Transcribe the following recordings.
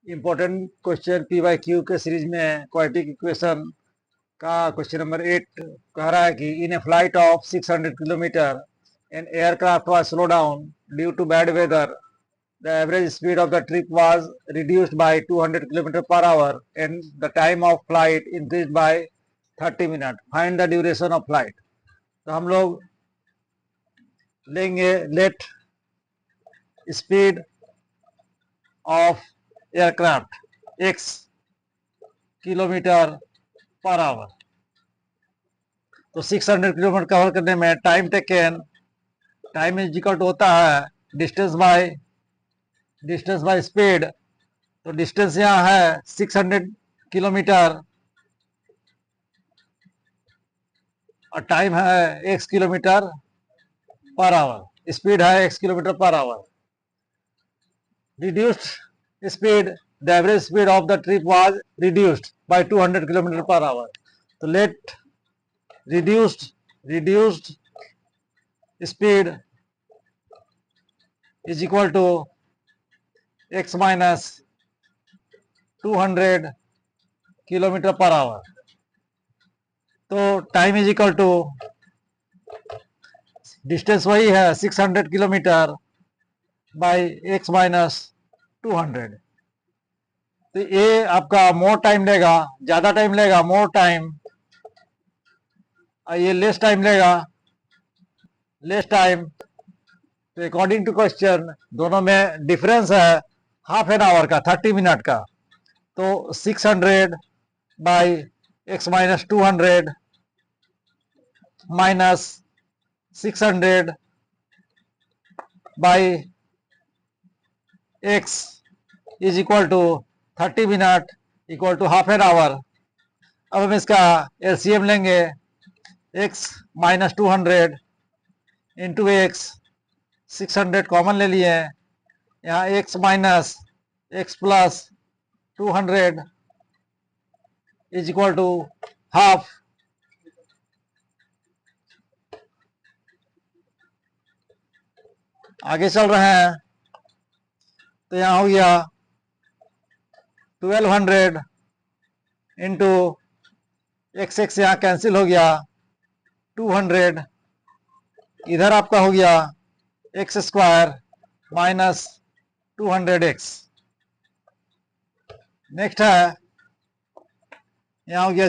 Important question P Y Q के series में quadratic equation का क्वेश्चन नंबर 8 कह रहा है कि in a flight of 600 kilometre an aircraft was slow down due to bad weather. The average speed of the trip was reduced by 200 km per hour and the time of flight increased by 30 minutes. Find the duration of flight. तो हम लोग लेंगे let speed of aircraft x kilometre per hour. तो 600 kilometre cover करने में time taken, time is equal to होता है distance by speed. तो डिस्टेंस यहाँ है 600 किलोमीटर और टाइम है x kilometre per hour. Speed है x kilometre per hour. Reduced speed, the average speed of the trip was reduced by 200 kilometre per hour. तो let reduced speed is equal to x minus 200 kilometre per hour. तो time is equal to distance वही है 600 kilometre by x minus 200. तो ये आपका more time लेगा, ज्यादा time लेगा, मोर टाइम. ये लेस टाइम लेगा, लेस टाइम. तो अकॉर्डिंग टू क्वेश्चन दोनों में डिफरेंस है हाफ एन आवर का, 30 मिनट का. तो 600 by x minus 200 minus 600 by x is equal to 30 minute equal to half an hour. अब हम इसका एलसीएम लेंगे. x minus 200 into x, 600 common ले लिए. यहाँ x minus x plus 200 is equal to half. आगे चल रहे हैं तो यहाँ हो गया 1200 इंटू x यहाँ कैंसिल हो गया 200. इधर आपका हो गया x square minus 200x. Next है यहाँ हो गया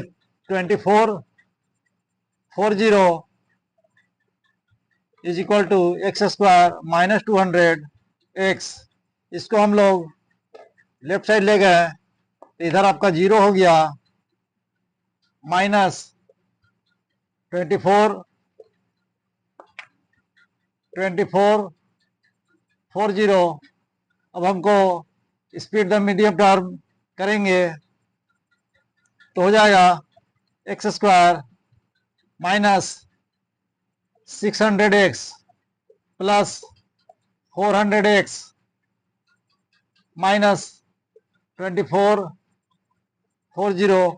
2440 is equal to x square minus 200x. इसको हम लोग लेफ्ट साइड ले गए, इधर आपका जीरो हो गया माइनस 2440. अब हमको स्पीड द मीडियम टर्म करेंगे तो हो जाएगा x square minus 600x plus 400x minus 2440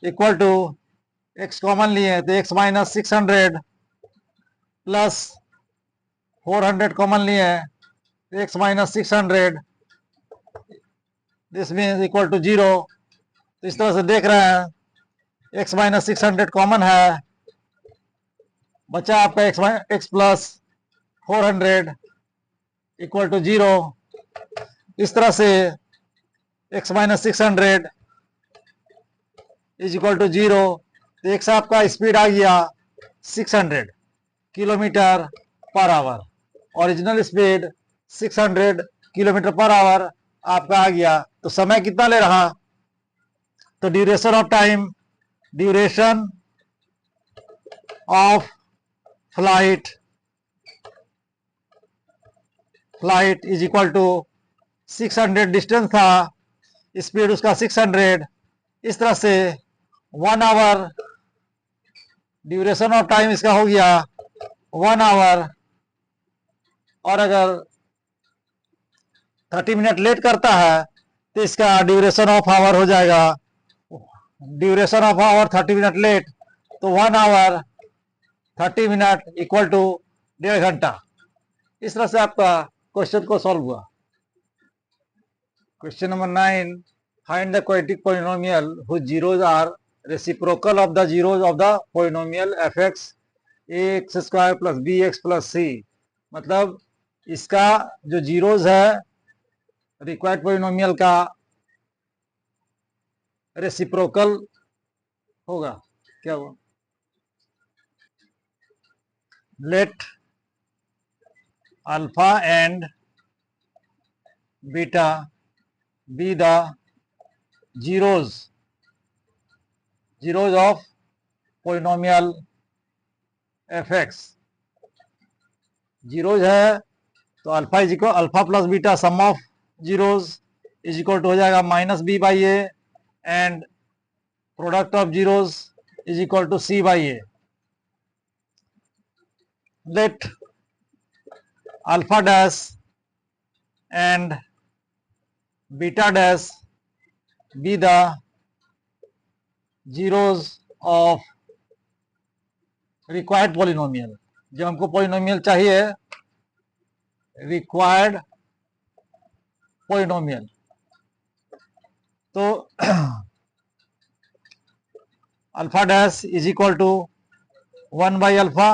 equal to x common लिए तो x माइनस 600 प्लस 400 कॉमन लिए तो x minus 600. This means equal to 0. तो इस तरह से देख रहे हैं x माइनस 600 कॉमन है, बचा आपका x प्लस 400 इक्वल टू 0. इस तरह से x minus 600 is equal to 0. तो x आपका स्पीड आ गया 600 kilometre per hour. Original speed 600 kilometre per hour आपका आ गया. तो समय कितना ले रहा? तो duration of flight is equal to 600. Distance था, स्पीड उसका 600. इस तरह से 1 आवर ड्यूरेशन ऑफ टाइम इसका हो गया 1 आवर. और अगर 30 मिनट लेट करता है तो इसका ड्यूरेशन ऑफ आवर हो जाएगा. Duration of hour 30 minute late, तो 1 आवर 30 मिनट इक्वल टू 1.5 घंटा. इस तरह से आपका क्वेश्चन को सॉल्व हुआ. Question number 9. Find the quadratic polynomial whose zeros are reciprocal of the zeros of the polynomial fx ax square plus bx plus c. मतलब इसका जो जीरोज है रिक्वायर्ड पोलिनोमियल का रेसिप्रोकल होगा। क्या वो let alpha and beta be the zeros of polynomial f x. Zeros है तो alpha is equal alpha plus beta sum of zeros is equal to हो जाएगा minus B by A and product of zeros is equal to c by a. Let alpha dash and beta dash be the zeros of required polynomial. जब हमको polynomial चाहिए required polynomial तो alpha dash is equal to 1 by alpha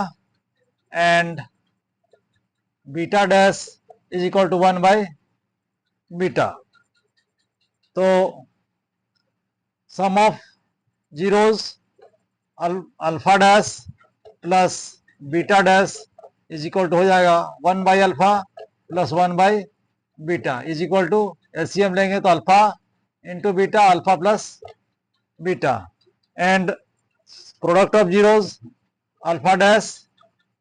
and beta dash is equal to 1 by beta. तो sum of zeros alpha dash plus beta dash is equal to हो जाएगा 1 by alpha plus 1 by beta is equal to LCM लेंगे तो alpha into beta alpha plus beta and product of zeros alpha dash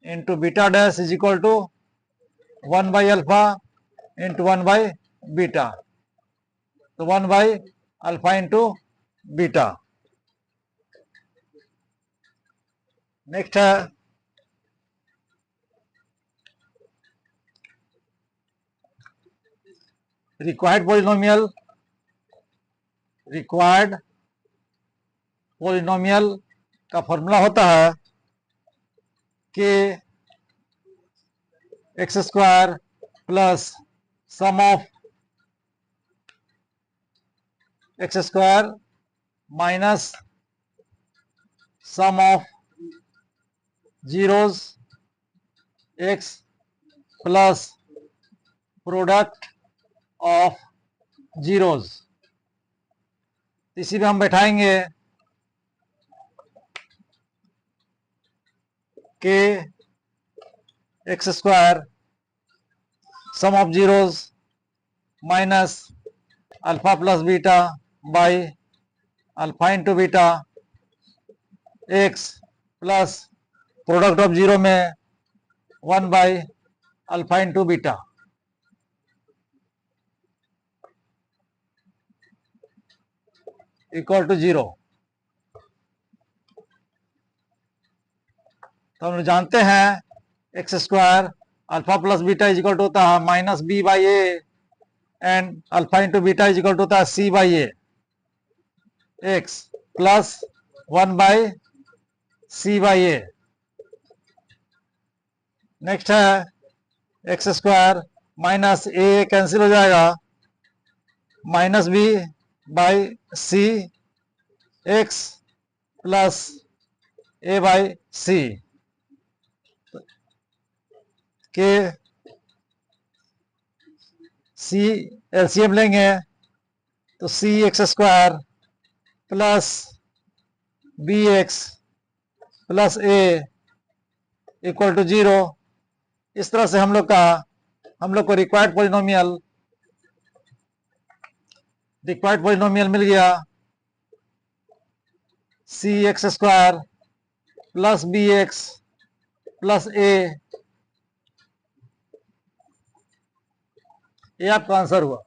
into beta dash is equal to 1 by alpha into 1 by beta. तो 1 by alpha into beta. Next है required polynomial का formula होता है कि x square plus sum of x square minus sum of zeros x plus product of zeros. इसी में हम बैठाएंगे के x square sum of zeros minus alpha plus beta by alpha into beta x plus product of zero में 1 by alpha into beta. Equal to 0। तो हम लोग जानते हैं x square alpha plus beta is equal to होता है minus B by A and alpha into beta is equal to होता है C by A X plus 1 by C by A. Next है X square minus A cancel हो जाएगा minus B by C X plus A by C के C LCM लेंगे तो C X square plus B X plus A equal to 0। इस तरह से हम लोग को रिक्वायर्ड पॉलिनोमियल मिल गया C X square plus B X plus A. ये आपका आंसर हुआ।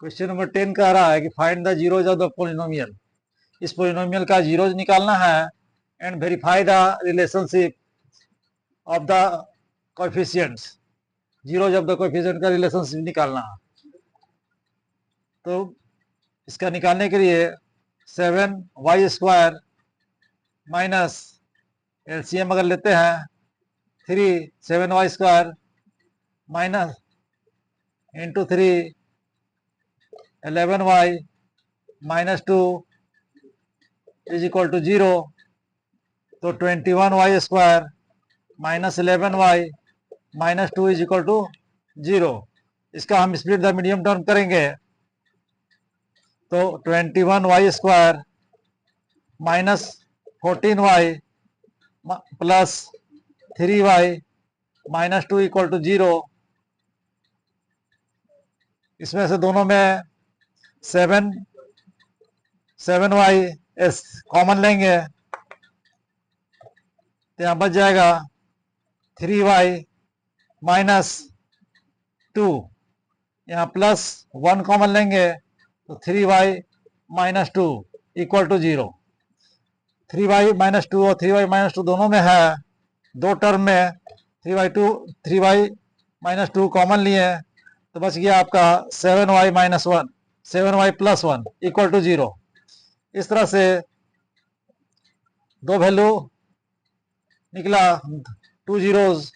क्वेश्चन नंबर 10 कह रहा है कि find the zeros of the polynomial. इस पॉलिनोमियल का जीरोज निकालना है and verify the relationship of the coefficients. Zeros of the coefficient का रिलेशनशिप निकालना है। तो इसका निकालने के लिए 7y स्क्वायर माइनस एलसीएम अगर लेते हैं 3 7y square minus into 3 11y minus 2 is equal to 0, तो 21y square minus 11y minus 2 is equal to 0। इसका हम स्प्लिट द मीडियम टर्म करेंगे तो 21y square minus 14y plus 3y minus 2 equal to 0। इसमें से दोनों में 7y एस कॉमन लेंगे तो यहाँ बच जाएगा 3y माइनस 2, यहाँ प्लस 1 कॉमन लेंगे तो 3y minus 2 equal to 0। 3y minus 2 और 3y माइनस 2 दोनों में है, दो टर्म में 3y माइनस 2 कॉमन लिए तो बच गया आपका 7y minus 1, 7y plus 1 equal to 0। इस तरह से दो वैल्यू निकला, 2 zeros,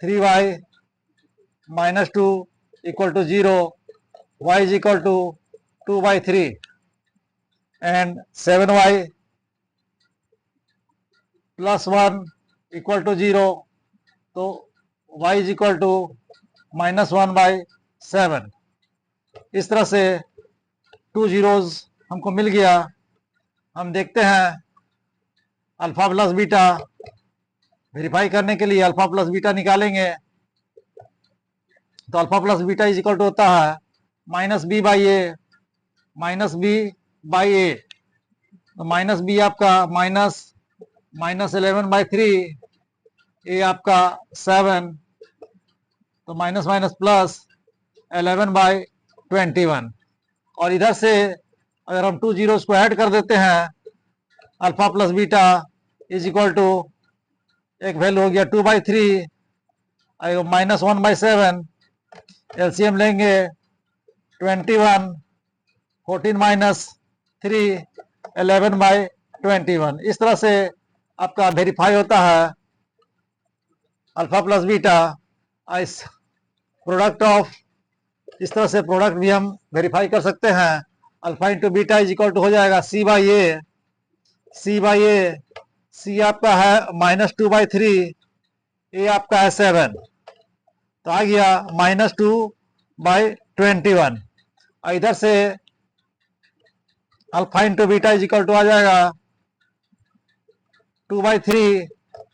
3y minus 2 equal to 0, y is equal to 2/3 and 7y plus 1 equal to 0, तो y is equal to minus 1/7। इस तरह से 2 zeros हमको मिल गया। हम देखते हैं अल्फा प्लस बीटा वेरीफाई करने के लिए अल्फा प्लस बीटा निकालेंगे तो alpha plus beta is equal to होता है minus B by A, minus B by A, तो माइनस बी आपका माइनस 11/3, ए आपका 7, तो माइनस माइनस प्लस 11/21। और इधर से अगर हम 2 zeros को ऐड कर देते हैं alpha plus beta is equal to एक वैल्यू हो गया 2/3 माइनस 1/7, एलसीएम लेंगे 21, 14 माइनस 3, 11/21। इस तरह से आपका वेरीफाई होता है अल्फा प्लस बीटा। इस प्रोडक्ट ऑफ इस तरह से प्रोडक्ट भी हम वेरीफाई कर सकते हैं। Alpha into beta is equal to हो जाएगा सी बाई ए, सी आपका है माइनस 2/3, ए आपका है 7, तो आ गया माइनस 2/21। और इधर से alpha into beta is equal to आ जाएगा 2/3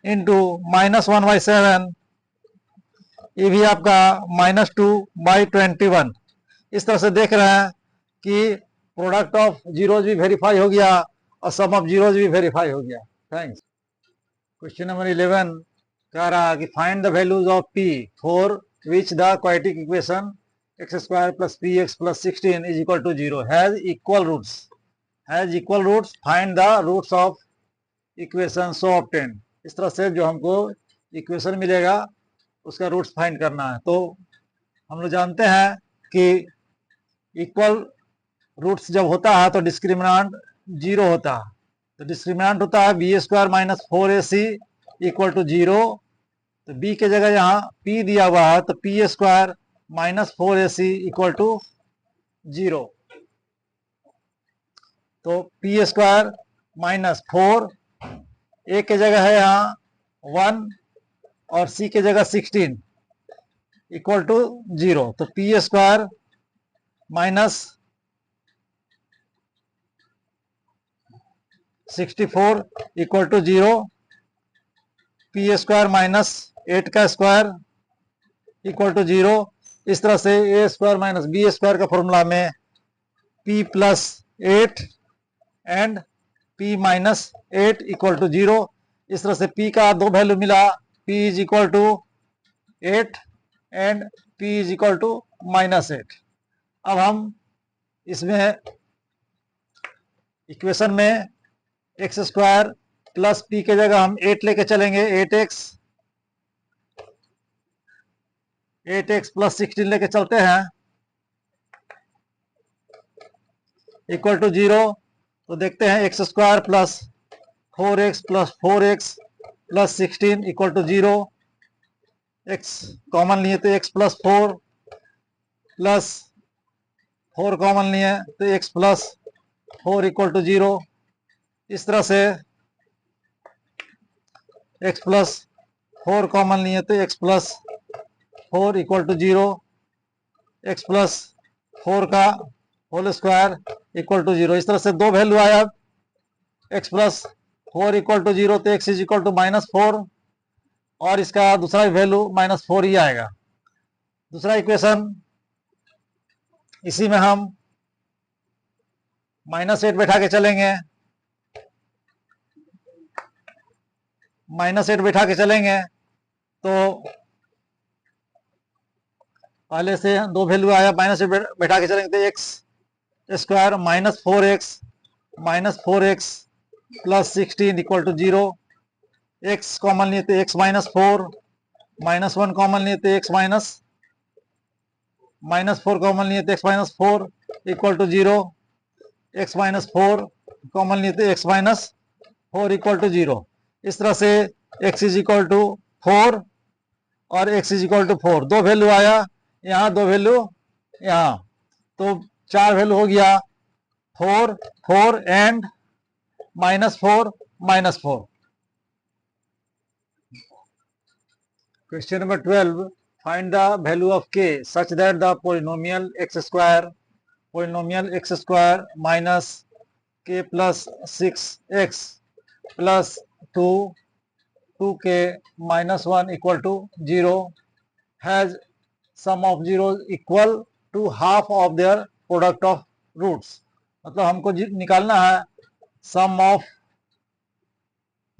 इंटू माइनस 1/7, ये भी आपका माइनस 2/21। इस तरह से देख रहे हैं कि प्रोडक्ट ऑफ जीरोज भी वेरीफाई हो गया और सम ऑफ जीरोज भी वेरीफाई हो गया। थैंक्स। क्वेश्चन नंबर 11 कह रहा है कि find the values of p for which the quadratic equation x square plus p x plus 16 is equal to 0 has equal roots, find the roots of equation so obtain. इस तरह से जो हमको equation मिलेगा उसका रूट्स फाइंड करना है। तो हम लोग जानते हैं कि इक्वल रूट्स जब होता है तो डिस्क्रिमिनेंट 0 होता है, तो डिस्क्रिमिनेंट होता है b square minus 4ac equal to 0। तो b के जगह यहाँ p दिया हुआ है तो p square minus 4ac equal to 0। तो पी स्क्वायर माइनस 4, a के जगह है यहाँ 1 और c के जगह 16 इक्वल टू 0। तो p square minus 64 equal to 0, p square minus 8 का स्क्वायर इक्वल टू 0। इस तरह से a square minus b square का फॉर्मूला में p plus 8 and p minus 8 equal to 0। इस तरह से p का दो वैल्यू मिला, p is equal to 8 and p is equal to minus 8। अब हम इसमें इक्वेशन में एक्स स्क्वायर प्लस पी के जगह हम 8 लेके चलेंगे, 8x प्लस 16 लेके चलते हैं इक्वल टू 0। तो देखते हैं x square plus 4x plus 16 equal to 0। x common लिए तो x प्लस 4 प्लस 4 कॉमन लिए तो x प्लस 4 इक्वल टू 0। इस तरह से x प्लस 4 कॉमन लिए तो x plus 4 equal to 0, x plus 4 का होल स्क्वायर इक्वल टू 0। इस तरह से दो वैल्यू आया, x प्लस 4 इक्वल टू 0 तो x इज इक्वल टू -4, और इसका दूसरा वैल्यू -4 ही आएगा। दूसरा इक्वेशन, इसी में हम -8 बैठा के चलेंगे, -8 बैठा के चलेंगे तो पहले से दो वैल्यू आया, -8 बैठा के चलेंगे तो x square -4x plus 16 equal to 0। X common लिए तो x -4, -1 कॉमन लिए तो x -4 कॉमन लिए तो x -4 equal to 0, x -4 common लिए तो x -4 इक्वल टू 0। इस तरह से x इज इक्वल टू 4 और x इज इक्वल टू 4, दो वैल्यू आया, यहाँ दो वैल्यू यहाँ, तो 4 वैल्यू हो गया, 4 4 and -4 -4। Question number 12. Find the value of k such that the polynomial x square minus k plus 6x plus 2k minus 1 equal to 0 has sum of zeros equal to half of their product of roots। मतलब हमको निकालना है sum of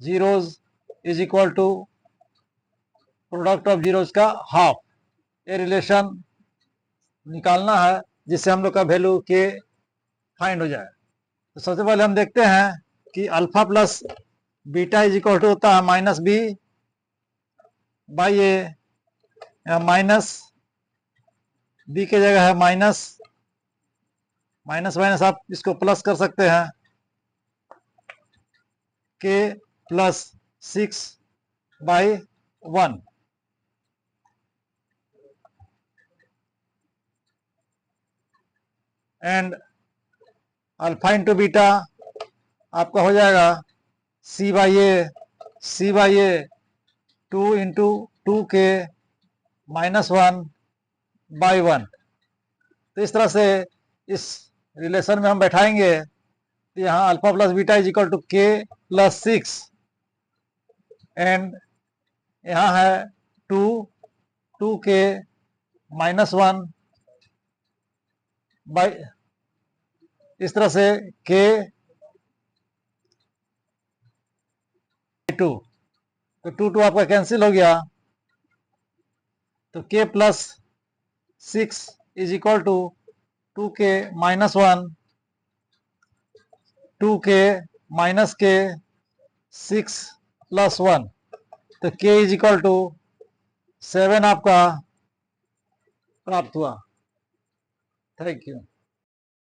zeros is equal to product of zeros का half. ये relation निकालना है जिससे हम लोग का वैल्यू के फाइंड हो जाए। तो सबसे पहले हम देखते हैं कि alpha plus beta is equal to होता है -b by A, minus b के जगह है माइनस माइनस, आप इसको प्लस कर सकते हैं, के plus 6/1। And alpha into beta आपका हो जाएगा सी बाई ए 2 इंटू 2k -1/1। तो इस तरह से इस रिलेशन में हम बैठाएंगे तो यहाँ alpha plus beta is equal to k plus 6 and यहाँ है 2k -1 बाई, इस तरह से k 2, तो 2 आपका कैंसिल हो गया, तो k plus 6 is equal to 2k -1, 2k minus k 6 plus 1, तो k इज इक्वल टू 7 आपका प्राप्त हुआ। Thank you.